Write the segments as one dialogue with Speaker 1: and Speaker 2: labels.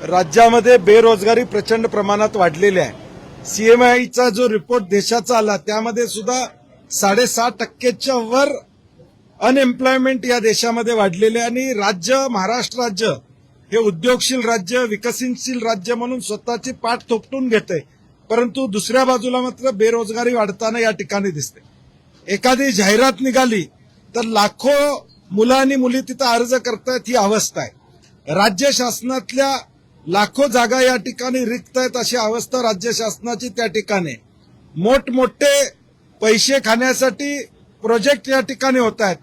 Speaker 1: राज्यामध्ये बेरोजगारी प्रचंड प्रमाणात वाढलेली आहे। सीएमआयचा जो रिपोर्ट देशाचा आला त्यामध्ये सुद्धा 6.5% वर अनएम्प्लॉयमेंट या देशामध्ये वाढलेले आणि राज्य महाराष्ट्र राज्य हे उद्योगशील राज्य विकसनशील राज्य म्हणून स्वतःची पाठ थोपटून घेते, परंतु दुसऱ्या बाजूला मात्र बेरोजगारी वाढताना या ठिकाणी दिसते। एखादी जाहिरात निघाली तर लाखो मुलं आणि मुली तिथं अर्ज करतायत ही अवस्था आहे। राज्य शासनातल्या लाखो जागा या ठिकाणी रिक्त आहेत अशी अवस्था राज्य शासनाची त्या ठिकाणी। मोठमोठे पैसे खाण्यासाठी प्रोजेक्ट या ठिकाणी होत आहेत,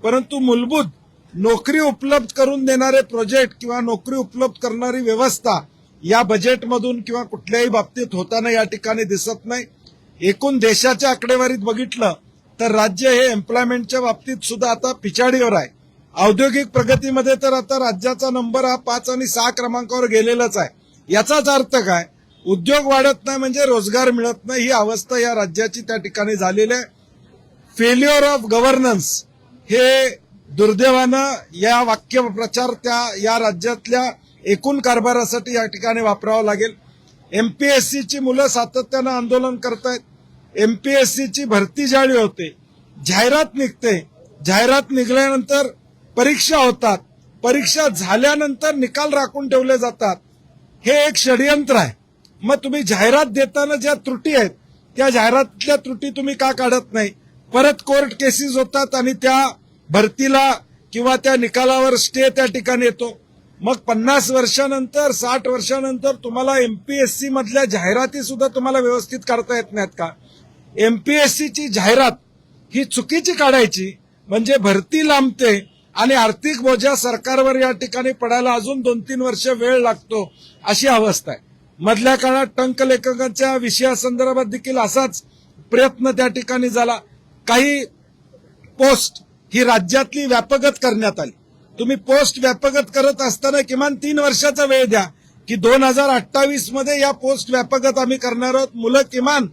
Speaker 1: परंतु मूलभूत नोकरी उपलब्ध करून देणारे प्रोजेक्ट किंवा नोकरी उपलब्ध करणारी व्यवस्था या बजेटमधून किंवा कुठल्याही बाबतीत होताना या ठिकाणी दिसत नाही। एकूण देशाच्या आकडेवारीत बघितलं तर राज्य हे एम्प्लॉयमेंटच्या बाबतीत सुद्धा आता पिछाडीवर आहे। औद्योगिक प्रगतीमध्ये तर आता राज्याचा नंबर हा 5 आणि 6 क्रमांकावर गेलेलाच आहे। याचाच अर्थ काय? उद्योग वाढत नाही म्हणजे रोजगार मिळत नाही ही अवस्था या राज्याची त्या ठिकाणी झालेली आहे। फेल्युअर ऑफ गव्हर्नन्स हे दुर्दैवानं या वाक्यप्रचार या राज्यातल्या एकूण कारभारासाठी या ठिकाणी वापरावं लागेल। एमपीएससीची मुलं सातत्यानं आंदोलन करतायत। एमपीएससीची भरती ज्यावेळी होते, जाहिरात निघते, जाहिरात निघाल्यानंतर परीक्षा होतात, परीक्षा झाल्यानंतर निकाल राखून ठेवले जातात, हे एक षडयंत्र आहे। मग तुम्ही जाहिरात देताना ज्या त्रुटी आहेत त्या जाहिरातीतल्या त्रुटी तुम्ही का काढत नाही? परत कोर्ट केसेस होतात आणि त्या भरतीला किंवा त्या निकालावर स्टे त्या ठिकाणी येतो। मग 50 वर्षानंतर 60 वर्षानंतर तुम्हाला एमपीएससी मधल्या जाहिराती सुद्धा तुम्हाला व्यवस्थित काढता येत नाहीत का? एमपीएससीची जाहिरात ही चुकीची काढायची म्हणजे भरती लांबते आणि आर्थिक बोजा सरकारवर या ठिकाणी पडायला अजून 2-3 वर्ष वेळ लागतो अशी अवस्था आहे। मधल्या काळात टंकलेखकाच्या विषयासंदर्भात देखील असाच प्रयत्न त्या ठिकाणी झाला। काही पोस्ट ही राज्यातली व्यापकत करण्यात आली। तुम्ही पोस्ट व्यापकत करत असताना किमान 3 वर्षाचा वेळ द्या की 2028 मध्ये या पोस्ट व्यापकत आम्ही करणार आहोत। मुलं किमान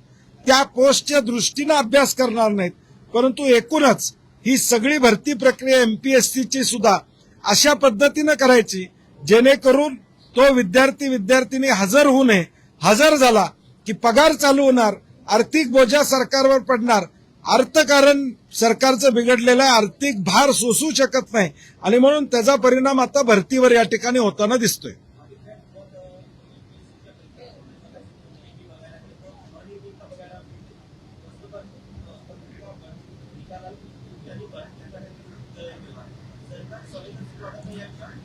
Speaker 1: त्या पोस्टच्या दृष्टीने अभ्यास करणार नाहीत, परंतु एकूणच ही सगळी भरती प्रक्रिया एमपीएससीची सुद्धा अशा पद्धतीने करायची जेणेकरून तो विद्यार्थी हजर होऊ नये। हजर झाला की पगार चालू होणार, आर्थिक बोजा सरकारवर पडणार, अर्थकारण सरकारचं बिघडलेलं आहे, आर्थिक भार सोसू शकत नाही आणि म्हणून त्याचा परिणाम आता भरतीवर या ठिकाणी होताना दिसतोय।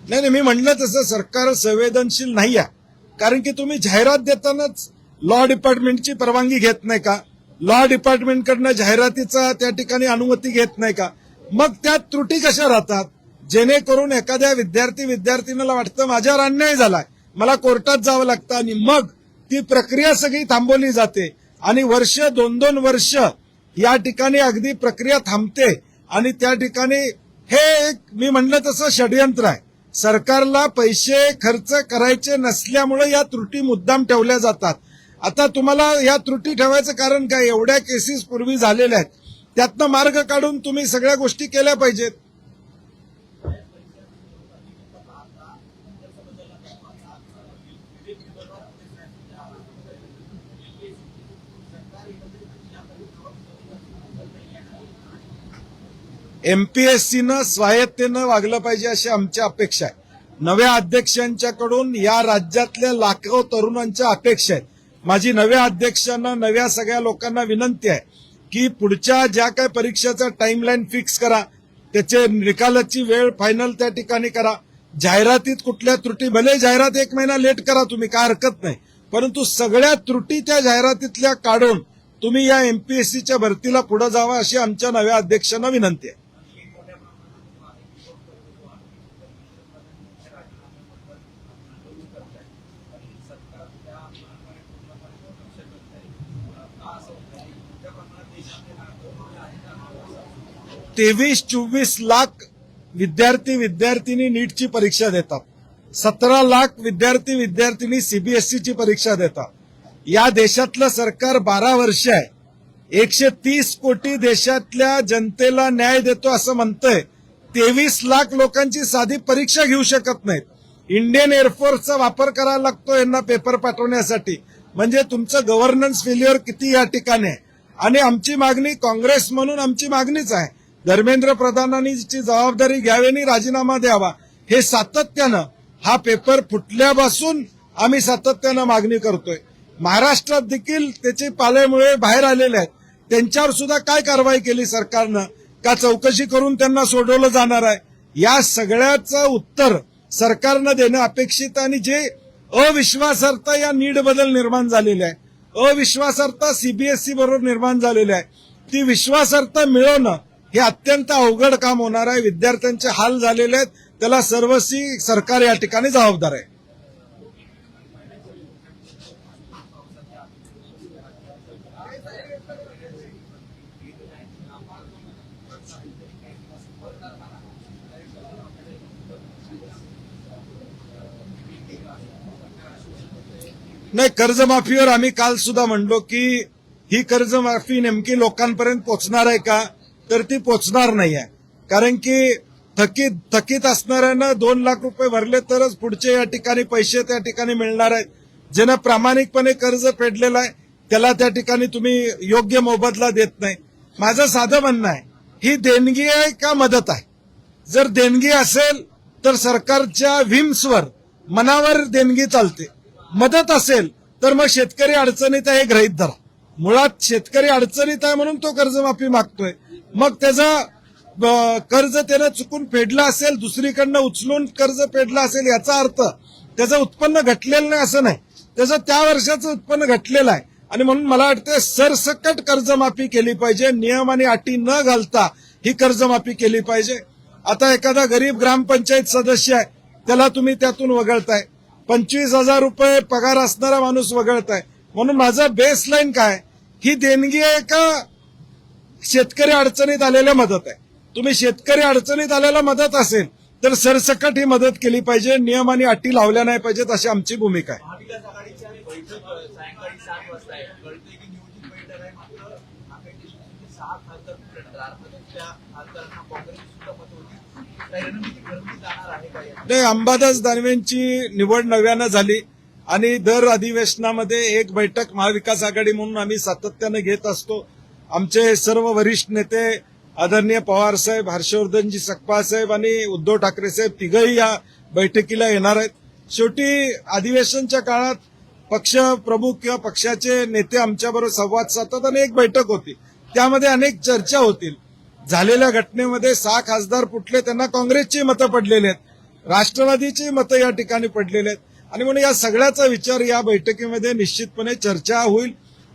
Speaker 1: नाही, मी म्हणलं तसं सरकार संवेदनशील नाही आहे, कारण की तुम्ही जाहिरात देतानाच लॉ डिपार्टमेंटची परवानगी घेत नाही का? लॉ डिपार्टमेंटकडनं जाहिरातीचा त्या ठिकाणी अनुमती घेत नाही का? मग त्यात त्रुटी कशा राहतात? जेणेकरून एखाद्या विद्यार्थीला वाटतं माझ्यावर अन्याय झालाय, मला कोर्टात जावं लागतं आणि मग ती प्रक्रिया सगळी थांबवली जाते आणि वर्ष 2-2 वर्ष या ठिकाणी अगदी प्रक्रिया थांबते आणि त्या ठिकाणी हे एक मी म्हणलं तसं षडयंत्र आहे। सरकारला पैसे खर्च करायचे नसल्यामुळे या त्रुटी मुद्दाम ठेवल्या जातात। आता तुम्हाला या त्रुटी ठेवायचं कारण काय? एवढ्या केसेस पूर्वी झालेल्या आहेत, त्यातनं मार्ग काढून तुम्ही सगळ्या गोष्टी केल्या पाहिजेत। एमपीएससीनं स्वायत्तेनं वागलं पाहिजे अशी आमची अपेक्षा आहे। नव्या अध्यक्षांच्याकडून या राज्यातल्या लाखो तरुणांच्या अपेक्षा आहेत। माझी नव्या अध्यक्षांना नव्या सगळ्या लोकांना विनंती आहे की पुढच्या ज्या काही परीक्षेचा टाइमलाईन फिक्स करा, त्याचे निकालाची वेळ फायनल त्या ठिकाणी करा। जाहिरातीत कुठल्या त्रुटी, भले जाहिरात 1 महिना लेट करा तुम्ही, काय हरकत नाही, परंतु सगळ्या त्रुटी त्या जाहिरातीतल्या काढून तुम्ही या एमपीएससीच्या भरतीला पुढे जावा अशी आमच्या नव्या अध्यक्षांना विनंती आहे। तेवीस 24 लाख विद्यार्थी नीटची परीक्षा देतात, 17 लाख विद्यार्थी सीबीएसईची परीक्षा देतात। या देशातलं सरकार 12 वर्ष आहे, 130 कोटी देशातल्या जनतेला न्याय देतो असं म्हणतंय, 23 लाख लोकांची साधी परीक्षा घेऊ शकत नाहीत। इंडियन एअरफोर्सचा वापर करायला लागतो यांना पेपर पाठवण्यासाठी. म्हणजे तुमचं गव्हर्नन्स फेल्युअर किती या ठिकाणी आहे. आणि आमची मागणी, काँग्रेस म्हणून आमची मागणीच आहे, धर्मेंद्र प्रधानांनी जबाबदारी घ्यावी आणि राजीनामा द्यावा. हे सातत्यानं, हा पेपर फुटल्यापासून आम्ही सातत्यानं मागणी करतोय. महाराष्ट्रात देखील त्याचे पालेमुळे बाहेर आलेले आहेत. त्यांच्यावर सुद्धा काय कारवाई केली सरकारनं? का चौकशी करून त्यांना सोडवलं जाणार आहे? या सगळ्याचं उत्तर सरकारनं देणं अपेक्षित. आणि जे अविश्वासार्हता या नीट बद्दल निर्माण झालेली आहे, अविश्वासार्हता सीबीएसई बरोबर निर्माण झालेली आहे, ती विश्वासार्हता मिळवणं हे अत्यंत अवघड काम होणार आहे. विद्यार्थ्यांचे हाल झालेले आहेत, त्याला सर्वस्वी सरकार या ठिकाणी जबाबदार आहे. नाही, कर्जमाफीवर आम्ही काल सुद्धा म्हणलो की ही कर्जमाफी नेमकी लोकांपर्यंत पोहोचणार आहे का? तर ती पोहोचणार नाही आहे. कारण की थकीत असणाऱ्यांना 2 लाख रुपये भरले तरच पुढचे या ठिकाणी पैसे त्या ठिकाणी मिळणार आहेत. ज्यानं प्रामाणिकपणे कर्ज फेडलेलं आहे त्याला त्या ठिकाणी तुम्ही योग्य मोबदला देत नाही. माझं साधं म्हणणं आहे, ही देणगी आहे का मदत आहे? जर देणगी असेल तर सरकारच्या व्हीम्सवर, मनावर देणगी चालते. मदत असेल तर मग शेतकरी अडचणीत आहे हे गृहीत धरा. मुळात शेतकरी अडचणीत आहे म्हणून तो कर्जमाफी मागतोय. मग त्याचा कर्ज त्यानं चुकून फेडलं असेल, दुसरीकडनं उचलून कर्ज फेडलं असेल, याचा अर्थ त्याचं उत्पन्न घटलेलं नाही असं नाही, त्याचं त्या वर्षाचं उत्पन्न घटलेलं आहे. आणि म्हणून मला वाटतं सरसकट कर्जमाफी केली पाहिजे, नियम आणि अटी न घालता ही कर्जमाफी केली पाहिजे. आता एखादा गरीब ग्रामपंचायत सदस्य आहे, त्याला तुम्ही त्यातून वगळताय. 25,000 रुपये पगार असणारा माणूस वगळताय. म्हणून माझा बेसलाईन काय, ही देणगी आहे का शेतकरी अडचणीत आलेल्या मदत आहे? तुम्ही शेतकरी अडचणीत आलेला मदत असेल तर सरसकट ही मदत केली पाहिजे, नियम आणि अटी लावल्या नाही पाहिजेत, अशी आमची भूमिका आहे. नाही, अंबादास दानवेंची निवड नव्यानं झाली आणि दर अधिवेशनामध्ये एक बैठक महाविकास आघाडी म्हणून आम्ही सातत्यानं घेत असतो. आमचे सर्व वरिष्ठ नेते आदरणीय पवार साहेब, हर्षवर्धनजी सकपाळ साहेब आणि उद्धव ठाकरे साहेब तिघही या बैठकीला येणार आहेत. शेवटी अधिवेशनच्या काळात पक्ष प्रमुख किंवा पक्षाचे नेते आमच्याबरोबर संवाद साधतात आणि एक बैठक होती, त्यामध्ये अनेक चर्चा होतील. झालेल्या घटनेमध्ये 6 खासदार फुटले, त्यांना काँग्रेसची मतं पडलेली आहेत, राष्ट्रवादीची मतं या ठिकाणी पडलेली आहेत. आणि म्हणून या सगळ्याचा विचार या बैठकीमध्ये निश्चितपणे चर्चा होईल.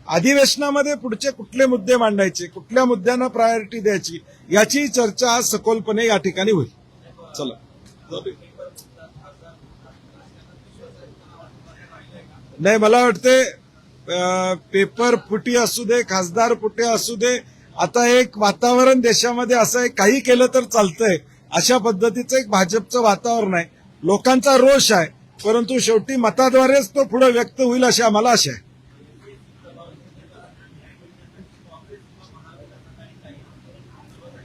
Speaker 1: अधिवेशनामध्ये पुढचे कुठले मुद्दे मांडायचे, कुठल्या मुद्द्यांना प्रायोरिटी द्यायची, याची चर्चा आज सखोलपणे या ठिकाणी होईल. चला, नाही, मला वाटते पेपर फुटी असू दे, खासदार फुटे असू दे, आता एक वातावरण देशामध्ये असं आहे, काही केलं तर चालतंय अशा पद्धतीचं एक भाजपचं वातावरण आहे. लोकांचा रोष आहे, परंतु शेवटी मताद्वारेच तो पुढे व्यक्त होईल अशी आम्हाला आशा आहे.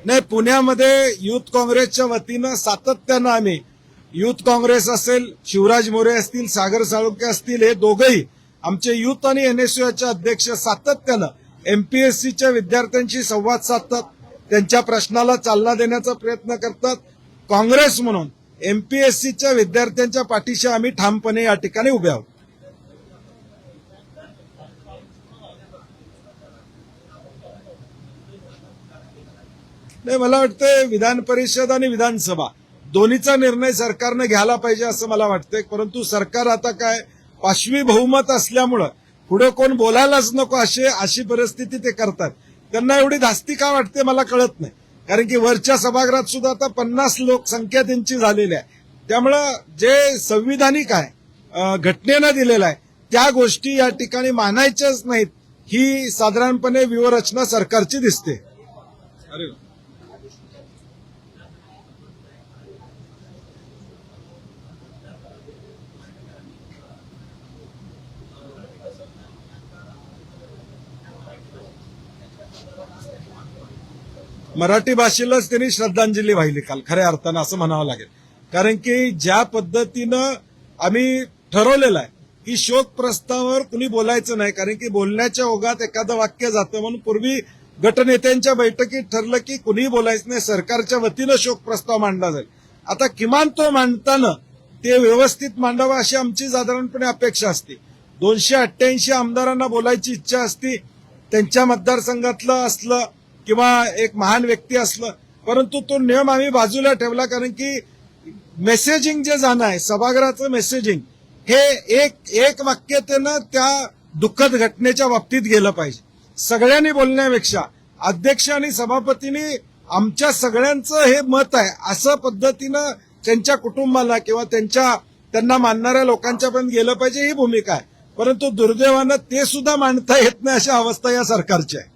Speaker 1: नाही, पुण्यामध्ये युथ काँग्रेसच्या वतीनं सातत्यानं आम्ही, युथ काँग्रेस असेल, शिवराज मोरे असतील, सागर साळुंखे असतील, हे दोघंही आमचे युथ आणि एनएसयूचे अध्यक्ष सातत्यानं एमपीएससीच्या विद्यार्थ्यांशी संवाद साधतात, त्यांच्या प्रश्नाला चालना देण्याचा प्रयत्न करतात. काँग्रेस म्हणून एमपीएससीच्या विद्यार्थ्यांच्या पाठीशी आम्ही ठामपणे या ठिकाणी उभे आहोत. नाही, मला वाटतं विधान परिषद आणि विधानसभा दोन्हीचा निर्णय सरकारनं घ्यायला पाहिजे असं मला वाटतंय. परंतु सरकार आता काय, पाशवी बहुमत असल्यामुळं पुढे कोण बोलायलाच नको अशी परिस्थिती ते करतात. त्यांना एवढी धास्ती का वाटते मला कळत नाही. कारण की वरच्या सभागृहात सुद्धा आता 50 लोकसंख्या त्यांची झालेली आहे. त्यामुळं जे संविधानिक आहे, घटनेनं दिलेलं आहे, त्या गोष्टी या ठिकाणी मानायच्याच नाहीत, ही साधारणपणे व्यूहरचना सरकारची दिसते. अरे मराठी भाषेलाच त्यांनी श्रद्धांजली वाहिली काल, खऱ्या अर्थानं असं म्हणावं लागेल. कारण की ज्या पद्धतीनं आम्ही ठरवलेलं आहे की शोक प्रस्तावावर कुणी बोलायचं नाही, कारण की बोलण्याच्या ओघात एखादं वाक्य जातं, म्हणून पूर्वी गटनेत्यांच्या बैठकीत ठरलं की कुणीही बोलायचं नाही, सरकारच्या वतीनं शोक प्रस्ताव मांडला जाईल. आता किमान तो मांडताना ते व्यवस्थित मांडावा अशी आमची साधारणपणे अपेक्षा असते. 288 आमदारांना बोलायची इच्छा असती, त्यांच्या मतदारसंघातलं असलं किंवा एक महान व्यक्ती असलं, परंतु तो नियम आम्ही बाजूला ठेवला, कारण की मेसेजिंग जे जाणं आहे, सभागृहाचं मेसेजिंग हे एक वाक्यतेनं त्या दुःखद घटनेच्या बाबतीत गेलं पाहिजे. सगळ्यांनी बोलण्यापेक्षा अध्यक्ष आणि सभापतींनी आमच्या सगळ्यांचं हे मत आहे असं पद्धतीनं त्यांच्या कुटुंबाला किंवा त्यांना मानणाऱ्या लोकांच्यापर्यंत गेलं पाहिजे, ही भूमिका आहे. परंतु दुर्दैवानं ते सुद्धा मांडता येत नाही अशा अवस्था या सरकारची आहे.